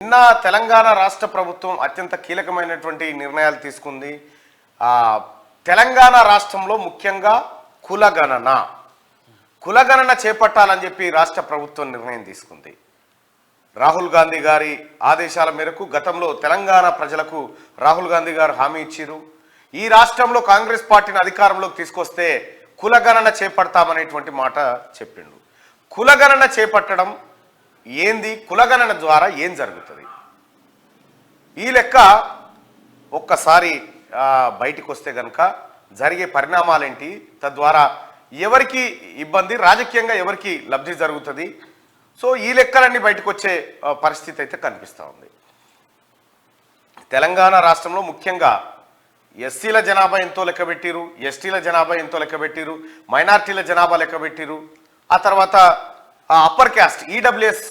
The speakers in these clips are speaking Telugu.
నిన్న తెలంగాణ రాష్ట్ర ప్రభుత్వం అత్యంత కీలకమైనటువంటి నిర్ణయాలు తీసుకుంది. తెలంగాణ రాష్ట్రంలో ముఖ్యంగా కులగణన చేపట్టాలని చెప్పి రాష్ట్ర ప్రభుత్వం నిర్ణయం తీసుకుంది. రాహుల్ గాంధీ గారి ఆదేశాల మేరకు గతంలో తెలంగాణ ప్రజలకు రాహుల్ గాంధీ గారు హామీ ఇచ్చారు. ఈ రాష్ట్రంలో కాంగ్రెస్ పార్టీని అధికారంలోకి తీసుకొస్తే కులగణన చేపడతామనేటువంటి మాట చెప్పిండు. కులగణన చేపట్టడం ఏంది, కులగణన ద్వారా ఏం జరుగుతుంది, ఈ లెక్క ఒక్కసారి బయటికి వస్తే కనుక జరిగే పరిణామాలేంటి, తద్వారా ఎవరికి ఇబ్బంది, రాజకీయంగా ఎవరికి లబ్ధి జరుగుతుంది. సో ఈ లెక్కలన్నీ బయటకు వచ్చే పరిస్థితి అయితే కనిపిస్తూ ఉంది. తెలంగాణ రాష్ట్రంలో ముఖ్యంగా ఎస్సీల జనాభా ఎంతో లెక్కబెట్టిరు, ఎస్టీల జనాభా ఎంతో లెక్కబెట్టిరు, మైనార్టీల జనాభా లెక్కబెట్టిరు, ఆ తర్వాత అప్పర్ క్యాస్ట్ ఈడబ్ల్యూఎస్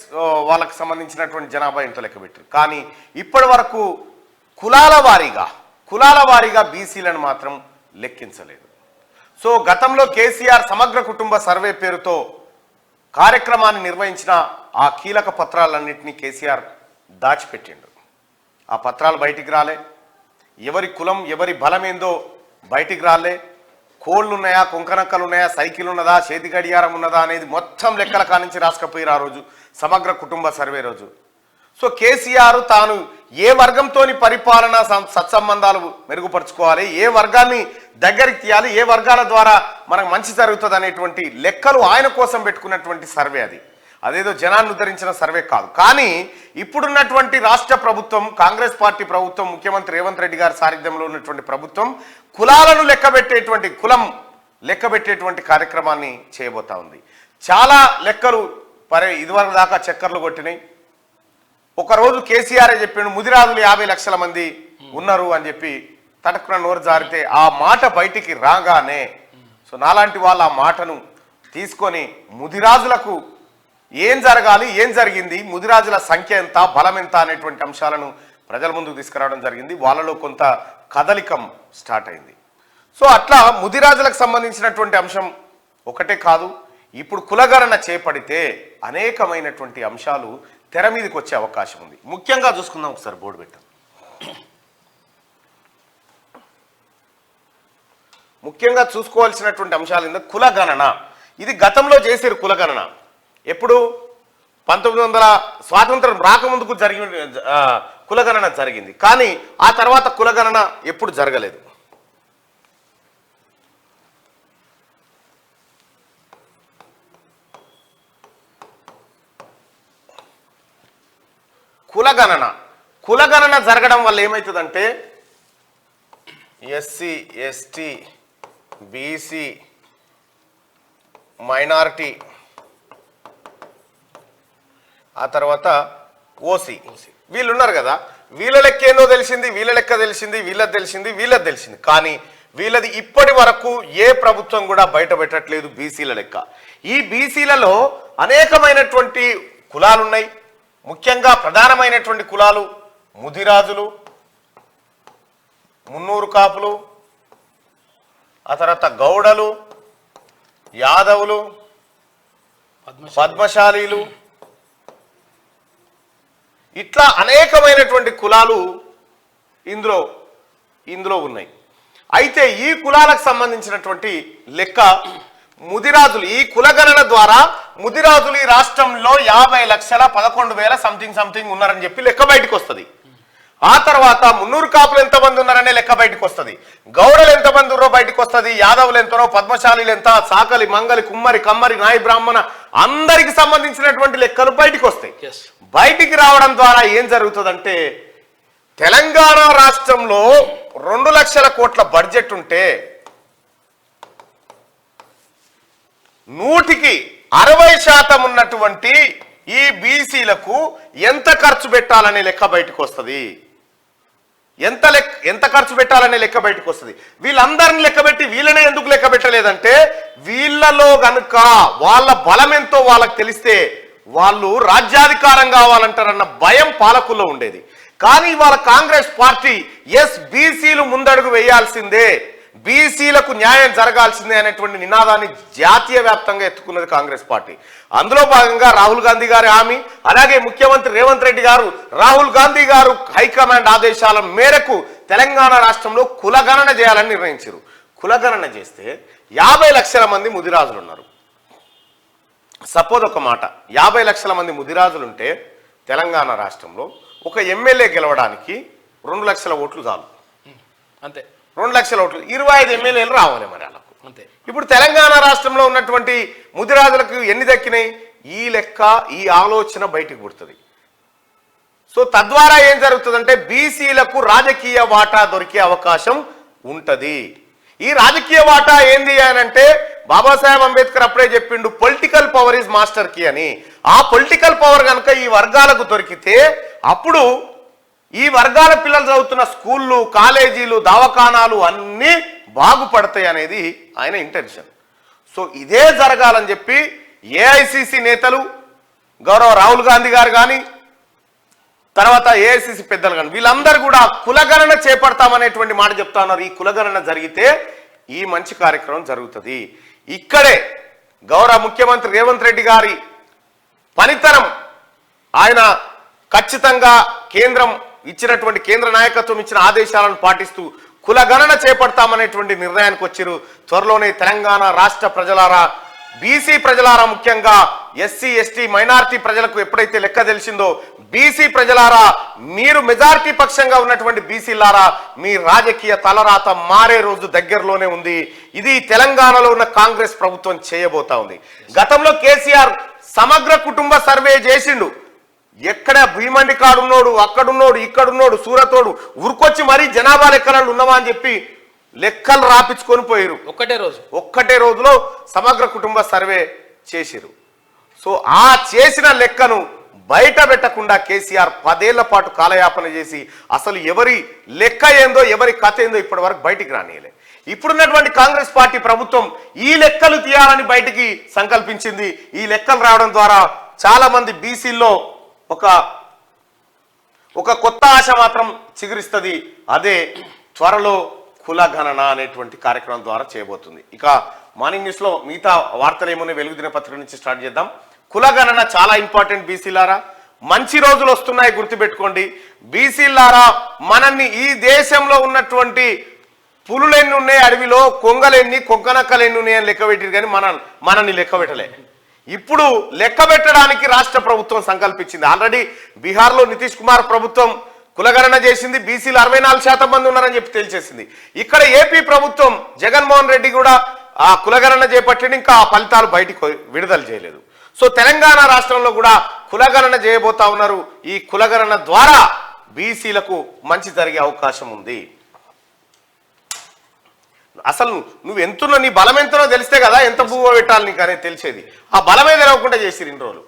వాళ్ళకి సంబంధించినటువంటి జనాభా ఎంతో లెక్కబెట్టారు. కానీ ఇప్పటి వరకు కులాల వారీగా బీసీలను మాత్రం లెక్కించలేదు. సో గతంలో కేసీఆర్ సమగ్ర కుటుంబ సర్వే పేరుతో కార్యక్రమాన్ని నిర్వహించిన ఆ కీలక పత్రాలన్నింటినీ కేసీఆర్ దాచిపెట్టిండు. ఆ పత్రాలు బయటికి రాలే, ఎవరి కులం ఎవరి బలం ఏందో బయటికి రాలే, కోళ్ళు ఉన్నాయా, కుంకనక్కలు ఉన్నాయా, సైకిల్ ఉన్నదా, చేతి గడియారం ఉన్నదా అనేది మొత్తం లెక్కల కానించి రాసుకపోయారు ఆ రోజు సమగ్ర కుటుంబ సర్వే రోజు. సో కేసీఆర్ తాను ఏ వర్గంతోని పరిపాలన సత్సంబంధాలు మెరుగుపరుచుకోవాలి, ఏ వర్గాన్ని దగ్గరికి తీయాలి, ఏ వర్గాల ద్వారా మనకు మంచి జరుగుతుంది అనేటువంటి లెక్కలు ఆయన కోసం పెట్టుకున్నటువంటి సర్వే అది. అదేదో జనాన్ని ఉద్ధరించిన సర్వే కాదు. కానీ ఇప్పుడున్నటువంటి రాష్ట్ర ప్రభుత్వం, కాంగ్రెస్ పార్టీ ప్రభుత్వం, ముఖ్యమంత్రి రేవంత్ రెడ్డి గారి సారథ్యంలో ఉన్నటువంటి ప్రభుత్వం కులాలను కులం లెక్కబెట్టేటువంటి కార్యక్రమాన్ని చేయబోతా ఉంది. చాలా లెక్కలు ఇదివరకు దాకా చక్కర్లు కొట్టినాయి. ఒకరోజు కేసీఆర్ చెప్పిండు ముదిరాజులు 50 లక్షల మంది ఉన్నారు అని చెప్పి తటక్కున నోరు జారితే ఆ మాట బయటికి రాగానే సో నాలాంటి వాళ్ళు ఆ మాటను తీసుకొని ముదిరాజులకు ఏం జరగాలి, ఏం జరిగింది, ముదిరాజుల సంఖ్య ఎంత, బలం ఎంత అనేటువంటి అంశాలను ప్రజల ముందుకు తీసుకురావడం జరిగింది. వాళ్ళలో కొంత కదలికం స్టార్ట్ అయింది. సో అట్లా ముదిరాజులకు సంబంధించినటువంటి అంశం ఒకటే కాదు, ఇప్పుడు కులగణన చేపడితే అనేకమైనటువంటి అంశాలు తెర మీదకి వచ్చే అవకాశం ఉంది. ముఖ్యంగా చూసుకుందాం, ఒకసారి బోర్డు పెట్టాం. ముఖ్యంగా చూసుకోవాల్సినటువంటి అంశాలు ఏంటంటే కులగణన. ఇది గతంలో చేసారు కులగణన. ఎప్పుడు 1900 స్వాతంత్రం రాకముందుకు జరిగిన కులగణన జరిగింది. కానీ ఆ తర్వాత కులగణన ఎప్పుడు జరగలేదు. కులగణన జరగడం వల్ల ఏమవుతుందంటే ఎస్సీ, ఎస్టీ, బీసీ, మైనారిటీ, ఆ తర్వాత ఓసీ వీళ్ళు ఉన్నారు కదా, వీళ్ళ లెక్క ఏందో తెలిసింది, వీళ్ళ లెక్క తెలిసింది, వీళ్ళది తెలిసింది. కానీ వీళ్ళది ఇప్పటి వరకు ఏ ప్రభుత్వం కూడా బయట పెట్టట్లేదు బీసీల లెక్క. ఈ బీసీలలో అనేకమైనటువంటి కులాలు ఉన్నాయి. ముఖ్యంగా ప్రధానమైనటువంటి కులాలు ముదిరాజులు, మున్నూరు కాపులు, ఆ తర్వాత గౌడలు, యాదవులు, పద్మశాలీలు, ఇట్లా అనేకమైనటువంటి కులాలు ఇందులో ఉన్నాయి. అయితే ఈ కులాలకు సంబంధించినటువంటి లెక్క ముదిరాజులు, ఈ కులగణన ద్వారా ముదిరాజులు ఈ రాష్ట్రంలో 50,11,000 సంథింగ్ ఉన్నారని చెప్పి లెక్క బయటకు వస్తుంది. ఆ తర్వాత మున్నూరు కాపులు ఎంతమంది ఉన్నారనే లెక్క బయటకు వస్తుంది, గౌడలు ఎంతమంది ఉన్నారో బయటకు వస్తుంది, యాదవులు ఎంతనో, పద్మశాలీలు ఎంత, సాకలి, మంగలి, కుమ్మరి, కమ్మరి, నాయి బ్రాహ్మణ అందరికి సంబంధించినటువంటి లెక్కలు బయటకు వస్తాయి. బయటికి రావడం ద్వారా ఏం జరుగుతుందంటే తెలంగాణ రాష్ట్రంలో 2 లక్షల కోట్ల బడ్జెట్ ఉంటే 100కి 60% ఉన్నటువంటి ఈ బీసీలకు ఎంత ఖర్చు పెట్టాలనే లెక్క బయటకు వస్తుంది. ఎంత ఖర్చు పెట్టాలనే లెక్క బయటకు వస్తుంది. వీళ్ళందరిని లెక్కబెట్టి వీళ్ళనే ఎందుకు లెక్క పెట్టలేదంటే వీళ్ళలో గనుక వాళ్ళ బలం ఎంతో వాళ్ళకి తెలిస్తే వాళ్ళు రాజ్యాధికారం కావాలంటారన్న భయం పాలకుల్లో ఉండేది. కానీ ఇవాళ కాంగ్రెస్ పార్టీ బీసీలు ముందడుగు వేయాల్సిందే, బీసీలకు న్యాయం జరగాల్సిందే అనేటువంటి నినాదాన్ని జాతీయ వ్యాప్తంగా ఎత్తుకున్నది కాంగ్రెస్ పార్టీ. అందులో భాగంగా రాహుల్ గాంధీ గారి హామీ, అలాగే ముఖ్యమంత్రి రేవంత్ రెడ్డి గారు రాహుల్ గాంధీ గారు హైకమాండ్ ఆదేశాల మేరకు తెలంగాణ రాష్ట్రంలో కులగణన చేయాలని నిర్ణయించారు. కులగణన చేస్తే 50 లక్షల మంది ముదిరాజులు ఉన్నారు. సపోజ్ ఒక మాట, 50 లక్షల మంది ముదిరాజులుంటే తెలంగాణ రాష్ట్రంలో ఒక ఎమ్మెల్యే గెలవడానికి 2 లక్షల ఓట్లు చాలు. అంతే, 2 లక్షల ఓట్లు, 25 ఎమ్మెల్యేలు రావాలి మరి వాళ్ళకు. అంతే. ఇప్పుడు తెలంగాణ రాష్ట్రంలో ఉన్నటువంటి ముదిరాజులకు ఎన్ని దక్కినాయి? ఈ లెక్క, ఈ ఆలోచన బయటికి పుడుతుంది. సో తద్వారా ఏం జరుగుతుందంటే బీసీలకు రాజకీయ వాటా దొరికే అవకాశం ఉంటది. ఈ రాజకీయ వాటా ఏంది అని అంటే బాబాసాహెబ్ అంబేద్కర్ అప్పుడే చెప్పిండు, political power is master key అని. ఆ పొలిటికల్ పవర్ కనుక ఈ వర్గాలకు దొరికితే అప్పుడు ఈ వర్గాల పిల్లలు చదువుతున్న స్కూళ్ళు, కాలేజీలు, దవాఖానాలు అన్నీ బాగుపడతాయి అనేది ఆయన ఇంటెన్షన్. సో ఇదే జరగాలని చెప్పి ఏఐసిసి నేతలు గౌరవ రాహుల్ గాంధీ గారు కానీ తర్వాత ఏఐసిసి పెద్దలు కానీ వీళ్ళందరూ కూడా కులగణన చేపడతామనేటువంటి మాట చెప్తా ఉన్నారు. ఈ కులగణన జరిగితే ఈ మంచి కార్యక్రమం జరుగుతుంది. ఇక్కడే గౌరవ ముఖ్యమంత్రి రేవంత్ రెడ్డి గారి పనితనం, ఆయన ఖచ్చితంగా కేంద్రం ఇచ్చినటువంటి కేంద్ర నాయకత్వం ఇచ్చిన ఆదేశాలను పాటిస్తూ కులగణన చేపడతామనేటువంటి నిర్ణయానికి వచ్చారు. త్వరలోనే తెలంగాణ రాష్ట్ర ప్రజలారా, బీసీ ప్రజలారా, ముఖ్యంగా ఎస్సీ ఎస్టీ మైనారిటీ ప్రజలకు ఎప్పుడైతే లెక్క తెలిసిందో, బీసీ ప్రజలారా మీరు మెజారిటీ పక్షంగా ఉన్నటువంటి బీసీలారా మీ రాజకీయ తలరాత మారే రోజు దగ్గరలోనే ఉంది. ఇది తెలంగాణలో ఉన్న కాంగ్రెస్ ప్రభుత్వం చేయబోతా ఉంది. గతంలో కేసీఆర్ సమగ్ర కుటుంబ సర్వే చేసిండు. ఎక్కడ భీమండి కాడున్నోడు, అక్కడున్నోడు, ఇక్కడున్నోడు, సూరతోడు ఉరుకొచ్చి మరీ జనాభా లెక్కలు ఉన్నవా అని చెప్పి లెక్కలు రాపించుకొని పోయారు. ఒక్కటే రోజులో సమగ్ర కుటుంబ సర్వే చేసిరు. సో ఆ చేసిన లెక్కను బయట పెట్టకుండా కేసీఆర్ 10 ఏళ్ల పాటు కాలయాపన చేసి అసలు ఎవరి లెక్క ఏందో, ఎవరి కథ ఏందో ఇప్పటి వరకు బయటికి రానియలే. ఇప్పుడున్నటువంటి కాంగ్రెస్ పార్టీ ప్రభుత్వం ఈ లెక్కలు తీయాలని బయటికి సంకల్పించింది. ఈ లెక్కలు రావడం ద్వారా చాలా మంది బీసీల్లో ఒక కొత్త ఆశ మాత్రం చిగురిస్తుంది. అదే త్వరలో కులగణన అనేటువంటి కార్యక్రమం ద్వారా చేయబోతుంది. ఇక మార్నింగ్ న్యూస్ లో మిగతా వార్తలు ఏమో వెలుగు దినపత్రిక నుంచి స్టార్ట్ చేద్దాం. కులగణన చాలా ఇంపార్టెంట్. బీసీలారా మంచి రోజులు వస్తున్నాయి, గుర్తుపెట్టుకోండి. బీసీలారా మనల్ని ఈ దేశంలో ఉన్నటువంటి పులులు ఎన్ని ఉన్నాయి అడవిలో, కొంగలెన్ని, కొంకనక్కలు ఎన్ని ఉన్నాయి అని లెక్క పెట్టిరు, కానీ మనల్ని లెక్క పెట్టలే. ఇప్పుడు లెక్క పెట్టడానికి రాష్ట్ర ప్రభుత్వం సంకల్పించింది. ఆల్రెడీ బీహార్లో నితీష్ కుమార్ ప్రభుత్వం కులగణన చేసింది. బీసీలు 64% మంది ఉన్నారని చెప్పి తేల్చేసింది. ఇక్కడ ఏపీ ప్రభుత్వం జగన్మోహన్ రెడ్డి కూడా ఆ కులగణన చేపట్టింది, ఇంకా ఆ ఫలితాలు బయటికి విడుదల చేయలేదు. సో తెలంగాణ రాష్ట్రంలో కూడా కులగణన చేయబోతా ఉన్నారు. ఈ కులగణన ద్వారా బీసీలకు మంచి జరిగే అవకాశం ఉంది. అసలు నువ్వు ఎంతున్నా, నీ బలం ఎంతనో తెలిస్తే కదా ఎంత భూమో పెట్టాలి నీకు అనేది తెలిసేది. ఆ బలమే తెలవకుండా చేసిరు ఇన్ని రోజులు.